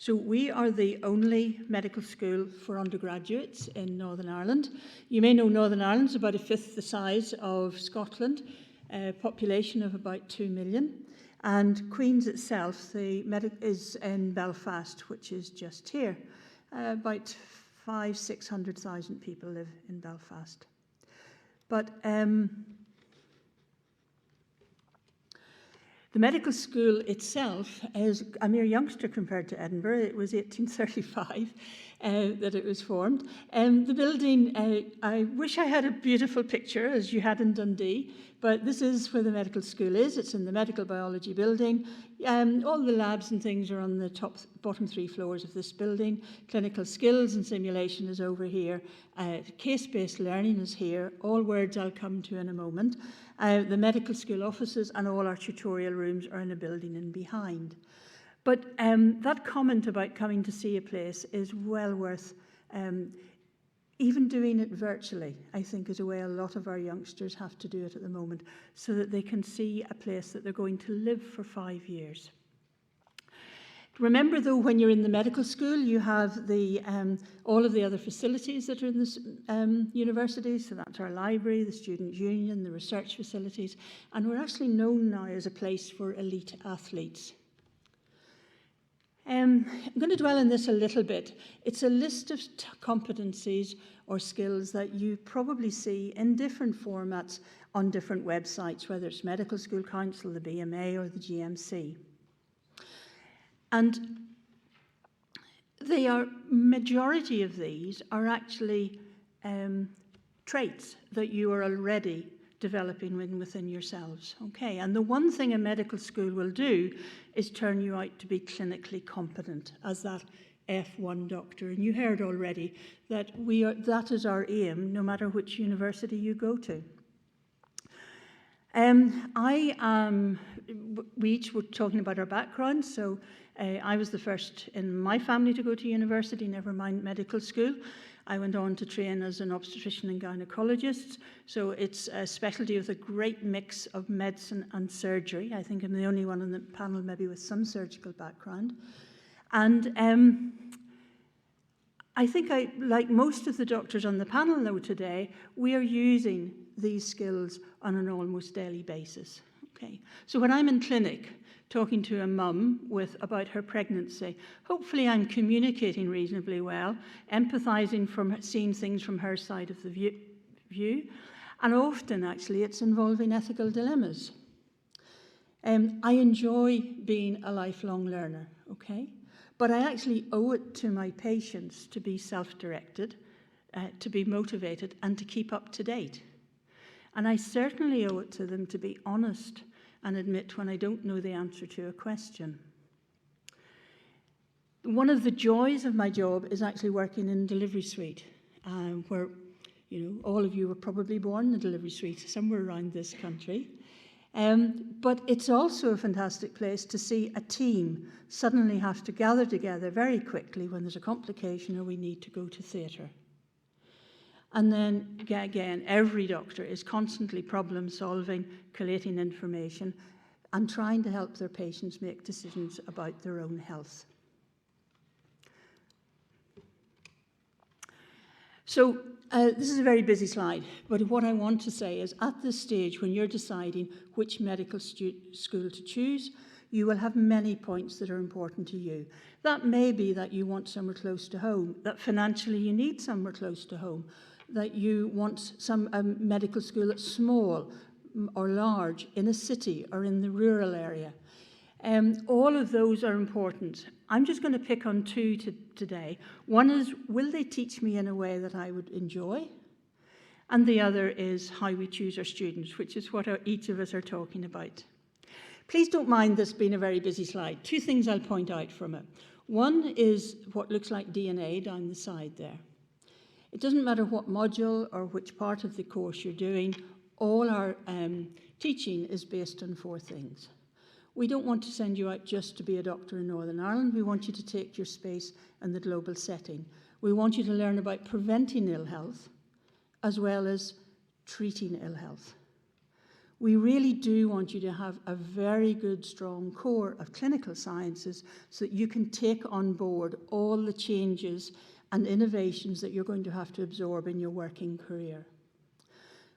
So we are the only medical school for undergraduates in Northern Ireland. You may know Northern Ireland's about a fifth the size of Scotland, a population of about 2 million. And Queen's itself is in Belfast, which is just here. About 500,000–600,000 people live in Belfast. But the medical school itself is a mere youngster compared to Edinburgh. It was 1835 that it was formed. The building, I wish I had a beautiful picture, as you had in Dundee, but this is where the medical school is. It's in the medical biology building. All the labs and things are on the bottom 3 floors of this building. Clinical skills and simulation is over here. Case-based learning is here. All words I'll come to in a moment. The medical school offices and all our tutorial rooms are in a building in behind. But that comment about coming to see a place is well worth even doing it virtually, I think, is a way a lot of our youngsters have to do it at the moment, so that they can see a place that they're going to live for 5 years. Remember, though, when you're in the medical school, you have all of the other facilities that are in this university. So that's our library, the student union, the research facilities. And we're actually known now as a place for elite athletes. I'm going to dwell on this a little bit. It's a list of competencies or skills that you probably see in different formats on different websites, whether it's Medical School Council, the BMA, or the GMC. And majority of these are actually traits that you are already developing within yourselves. Okay, and the one thing a medical school will do is turn you out to be clinically competent as that F1 doctor. And you heard already that that is our aim, no matter which university you go to. We each were talking about our backgrounds, so I was the first in my family to go to university, never mind medical school. I went on to train as an obstetrician and gynecologist, so it's a specialty with a great mix of medicine and surgery. I think I'm the only one on the panel maybe with some surgical background. And I think like most of the doctors on the panel though today, we are using these skills on an almost daily basis. Okay, so when I'm in clinic talking to a mum about her pregnancy, hopefully I'm communicating reasonably well, empathizing from seeing things from her side of the view, and often actually it's involving ethical dilemmas. I enjoy being a lifelong learner, okay? But I actually owe it to my patients to be self-directed, to be motivated, and to keep up to date. And I certainly owe it to them to be honest and admit when I don't know the answer to a question. One of the joys of my job is actually working in delivery suite, where all of you were probably born in a delivery suite somewhere around this country. But it's also a fantastic place to see a team suddenly have to gather together very quickly when there's a complication or we need to go to theatre. And then, again, every doctor is constantly problem solving, collating information, and trying to help their patients make decisions about their own health. So this is a very busy slide, but what I want to say is at this stage, when you're deciding which medical school to choose, you will have many points that are important to you. That may be that you want somewhere close to home, that financially you need somewhere close to home, that you want a medical school that's small or large, in a city or in the rural area. All of those are important. I'm just going to pick on two today. One is, will they teach me in a way that I would enjoy? And the other is how we choose our students, which is what each of us are talking about. Please don't mind this being a very busy slide. Two things I'll point out from it. One is what looks like DNA down the side there. It doesn't matter what module or which part of the course you're doing, all our teaching is based on 4 things. We don't want to send you out just to be a doctor in Northern Ireland. We want you to take your space in the global setting. We want you to learn about preventing ill health as well as treating ill health. We really do want you to have a very good, strong core of clinical sciences so that you can take on board all the changes and innovations that you're going to have to absorb in your working career.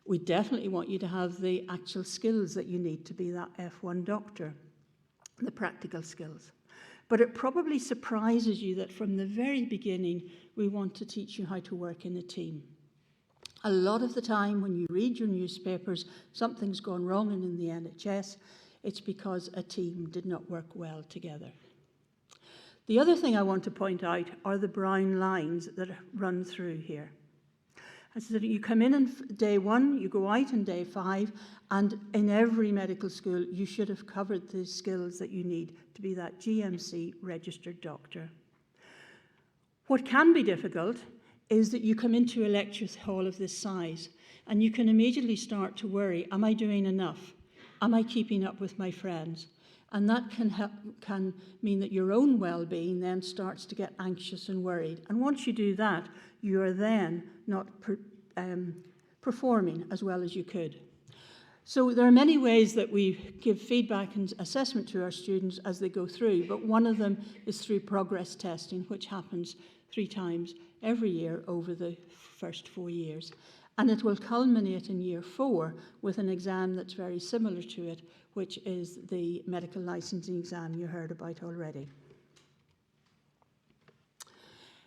We definitely want you to have the actual skills that you need to be that F1 doctor, the practical skills. But it probably surprises you that from the very beginning, we want to teach you how to work in a team. A lot of the time when you read your newspapers, something's gone wrong in the NHS, it's because a team did not work well together. The other thing I want to point out are the brown lines that run through here. As I said, you come in on day 1, you go out on day 5, and in every medical school, you should have covered the skills that you need to be that GMC registered doctor. What can be difficult is that you come into a lecture hall of this size, and you can immediately start to worry, am I doing enough? Am I keeping up with my friends? And that can mean that your own well-being then starts to get anxious and worried. And once you do that, you are then not performing as well as you could. So there are many ways that we give feedback and assessment to our students as they go through, but one of them is through progress testing, which happens 3 times every year over the first 4 years. And it will culminate in year 4 with an exam that's very similar to it, which is the medical licensing exam you heard about already.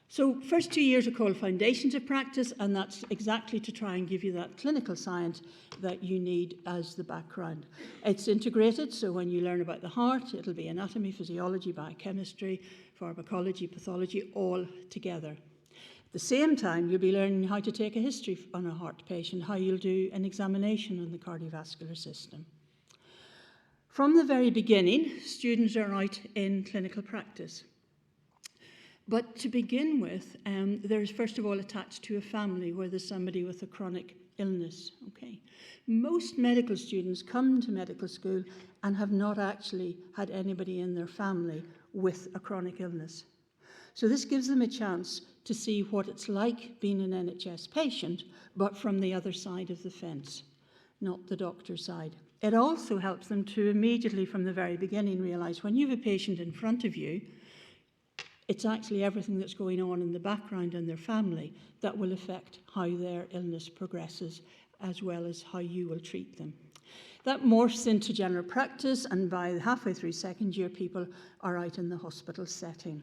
So first 2 years are called Foundations of Practice, and that's exactly to try and give you that clinical science that you need as the background. It's integrated, so when you learn about the heart, it'll be anatomy, physiology, biochemistry, pharmacology, pathology, all together. At the same time, you'll be learning how to take a history on a heart patient, how you'll do an examination on the cardiovascular system. From the very beginning, students are out in clinical practice. But to begin with, there's first of all attached to a family where there's somebody with a chronic illness. Okay. Most medical students come to medical school and have not actually had anybody in their family with a chronic illness. So this gives them a chance to see what it's like being an NHS patient, but from the other side of the fence, not the doctor's side. It also helps them to immediately from the very beginning realise when you have a patient in front of you, it's actually everything that's going on in the background in their family that will affect how their illness progresses, as well as how you will treat them. That morphs into general practice, and by halfway through second year, people are out in the hospital setting.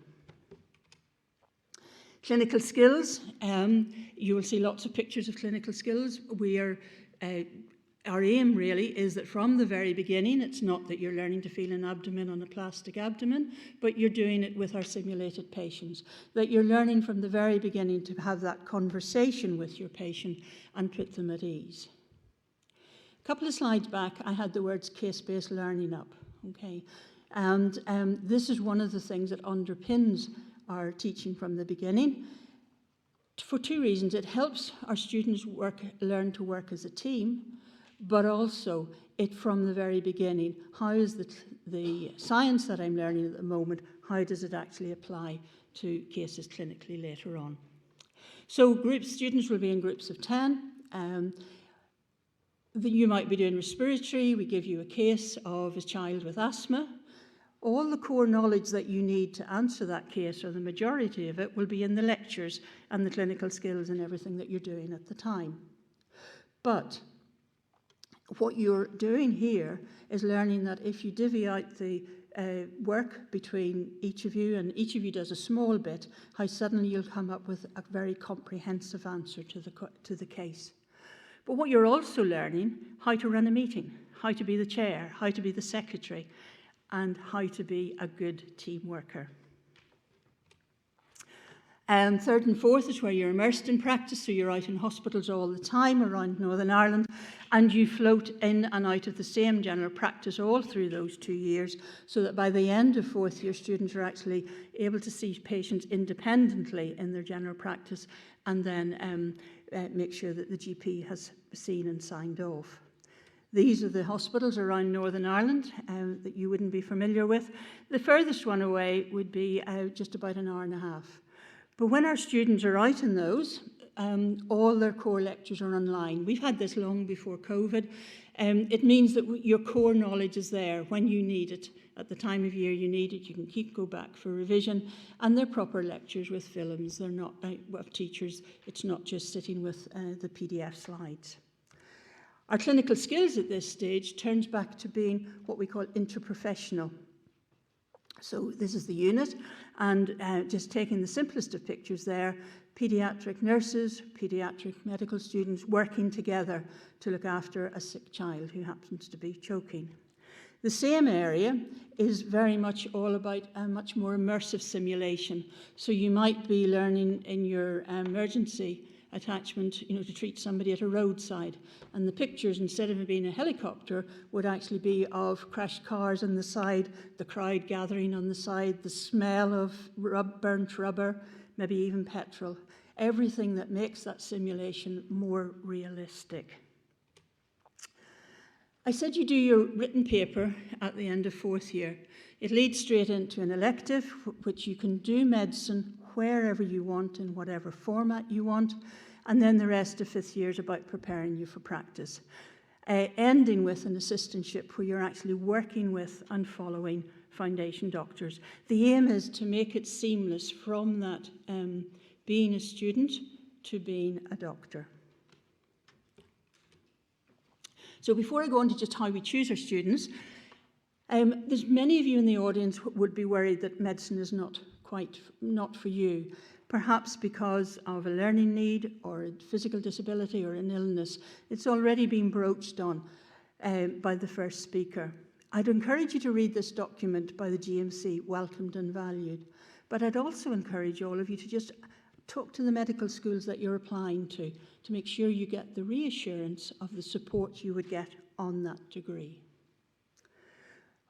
Clinical skills, you will see lots of pictures of clinical skills. Our aim really is that from the very beginning, it's not that you're learning to feel an abdomen on a plastic abdomen, but you're doing it with our simulated patients, that you're learning from the very beginning to have that conversation with your patient and put them at ease. A couple of slides back, I had the words case-based learning up, okay? And this is one of the things that underpins our teaching from the beginning. For 2 reasons. It helps our students learn to work as a team, but also it from the very beginning, how is the science that I'm learning at the moment, how does it actually apply to cases clinically later on? So students will be in groups of 10. You might be doing respiratory. We give you a case of a child with asthma. All the core knowledge that you need to answer that case, or the majority of it, will be in the lectures and the clinical skills and everything that you're doing at the time. But what you're doing here is learning that if you divvy out the work between each of you, and each of you does a small bit, how suddenly you'll come up with a very comprehensive answer to the case. But what you're also learning, how to run a meeting, how to be the chair, how to be the secretary, and how to be a good team worker. Third and fourth is where you're immersed in practice, so you're out in hospitals all the time around Northern Ireland, and you float in and out of the same general practice all through those 2 years, so that by the end of fourth year, students are actually able to see patients independently in their general practice, and then make sure that the GP has seen and signed off. These are the hospitals around Northern Ireland that you wouldn't be familiar with. The furthest one away would be just about an hour and a half. But when our students are out in those, all their core lectures are online. We've had this long before COVID. It means that your core knowledge is there when you need it. At the time of year you need it, you can go back for revision, and they're proper lectures with films. They're not of teachers. It's not just sitting with the PDF slides. Our clinical skills at this stage turns back to being what we call interprofessional. So this is the unit, and just taking the simplest of pictures there, paediatric nurses, paediatric medical students working together to look after a sick child who happens to be choking. The same area is very much all about a much more immersive simulation. So you might be learning in your emergency attachment, to treat somebody at a roadside. And the pictures, instead of it being a helicopter, would actually be of crashed cars on the side, the crowd gathering on the side, the smell of burnt rubber, maybe even petrol. Everything that makes that simulation more realistic. I said you do your written paper at the end of 4th year. It leads straight into an elective, which you can do medicine wherever you want, in whatever format you want, and then the rest of 5th year is about preparing you for practice, ending with an assistantship where you're actually working with and following foundation doctors. The aim is to make it seamless from that being a student to being a doctor. So before I go on to just how we choose our students, there's many of you in the audience would be worried that medicine is not for you, perhaps because of a learning need or a physical disability or an illness. It's already been broached on by the first speaker. I'd encourage you to read this document by the GMC, Welcomed and Valued, but I'd also encourage all of you to just talk to the medical schools that you're applying to make sure you get the reassurance of the support you would get on that degree.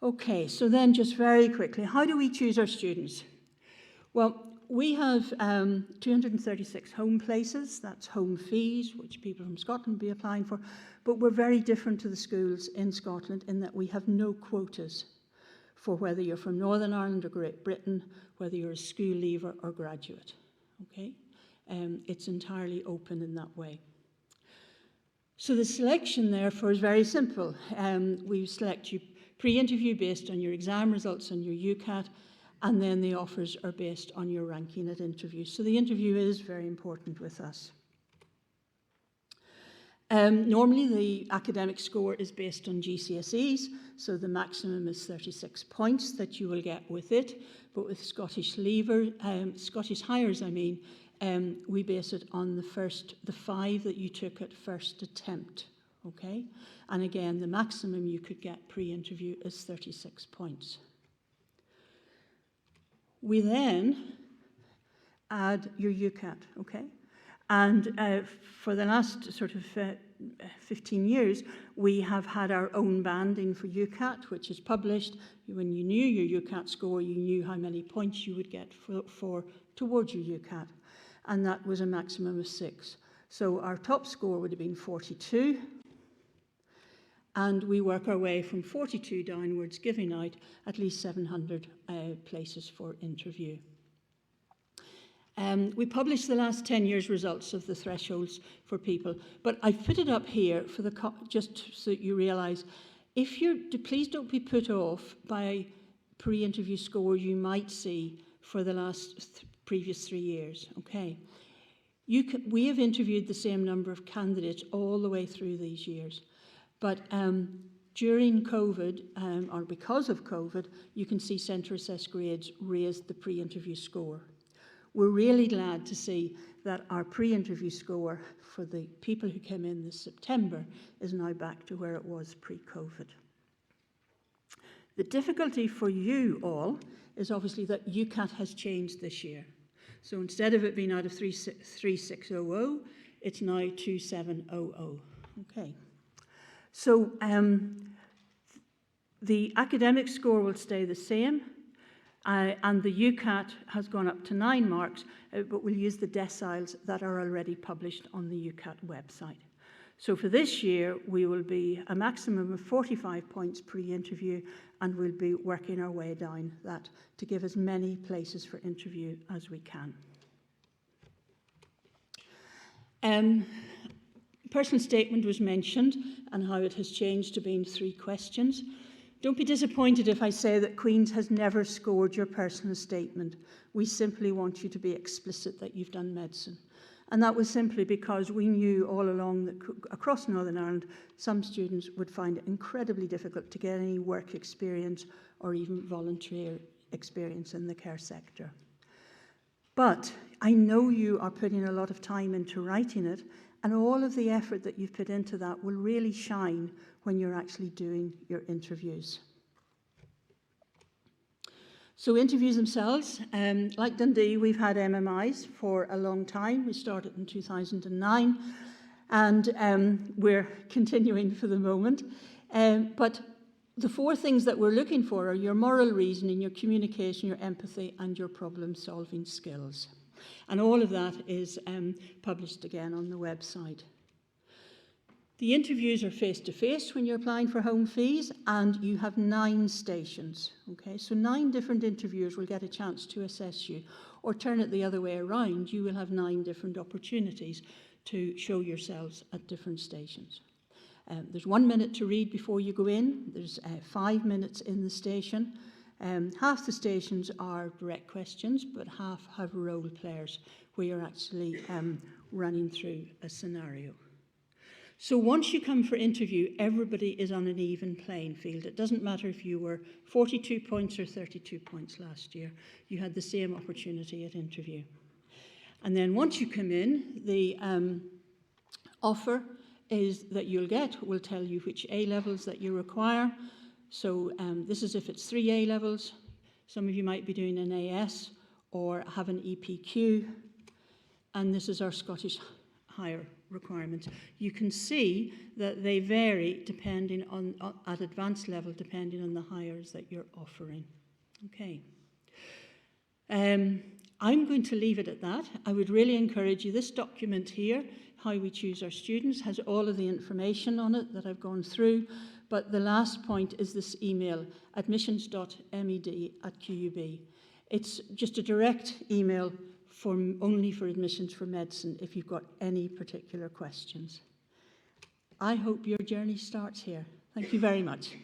Okay, so then just very quickly, how do we choose our students? Well, we have 236 home places, that's home fees, which people from Scotland will be applying for, but we're very different to the schools in Scotland in that we have no quotas for whether you're from Northern Ireland or Great Britain, whether you're a school leaver or graduate. Okay, it's entirely open in that way. So the selection, therefore, is very simple. We select you pre-interview based on your exam results and your UCAT, and then the offers are based on your ranking at interview. So the interview is very important with us. Normally, the academic score is based on GCSEs, so the maximum is 36 points that you will get with it. But with Scottish Highers, we base it on the 5 that you took at first attempt. Okay, and again, the maximum you could get pre-interview is 36 points. We then add your UCAT, okay? And for the last sort of 15 years, we have had our own banding for UCAT, which is published. When you knew your UCAT score, you knew how many points you would get towards your UCAT. And that was a maximum of 6. So our top score would have been 42. And we work our way from 42 downwards, giving out at least 700 places for interview. We published the last 10 years' results of the thresholds for people, but I've put it up here for just so that you realise, please don't be put off by pre-interview scores you might see for the previous 3 years. Okay, we have interviewed the same number of candidates all the way through these years. But during COVID, or because of COVID, you can see centre assessed grades raised the pre-interview score. We're really glad to see that our pre-interview score for the people who came in this September is now back to where it was pre-COVID. The difficulty for you all is obviously that UCAT has changed this year. So instead of it being out of 3600, it's now 2700. Okay. So the academic score will stay the same, and the UCAT has gone up to 9 marks, but we'll use the deciles that are already published on the UCAT website. So for this year, we will be a maximum of 45 points pre-interview, and we'll be working our way down that to give as many places for interview as we can. Personal statement was mentioned and how it has changed to being 3 questions. Don't be disappointed if I say that Queen's has never scored your personal statement. We simply want you to be explicit that you've done medicine. And that was simply because we knew all along that across Northern Ireland, some students would find it incredibly difficult to get any work experience or even voluntary experience in the care sector. But I know you are putting a lot of time into writing it, and all of the effort that you've put into that will really shine when you're actually doing your interviews. So interviews themselves, like Dundee, we've had MMIs for a long time. We started in 2009, and we're continuing for the moment. But the 4 things that we're looking for are your moral reasoning, your communication, your empathy, and your problem-solving skills. And all of that is published again on the website. The interviews are face-to-face when you're applying for home fees, and you have 9 stations. Okay, so 9 different interviewers will get a chance to assess you. Or turn it the other way around, you will have 9 different opportunities to show yourselves at different stations. There's 1 minute to read before you go in. There's 5 minutes in the station. Half the stations are direct questions, but half have role players where you're actually running through a scenario. So once you come for interview, everybody is on an even playing field. It doesn't matter if you were 42 points or 32 points last year. You had the same opportunity at interview. And then once you come in, the offer is that you'll get will tell you which A levels that you require. So this is if it's 3 A levels. Some of you might be doing an AS or have an EPQ. And this is our Scottish higher requirements. You can see that they vary depending on, at advanced level, depending on the hires that you're offering. Okay. I'm going to leave it at that. I would really encourage you, this document here, How We Choose Our Students, has all of the information on it that I've gone through, but the last point is this email, admissions.med@QUB. It's just a direct email only for admissions for medicine if you've got any particular questions. I hope your journey starts here. Thank you very much.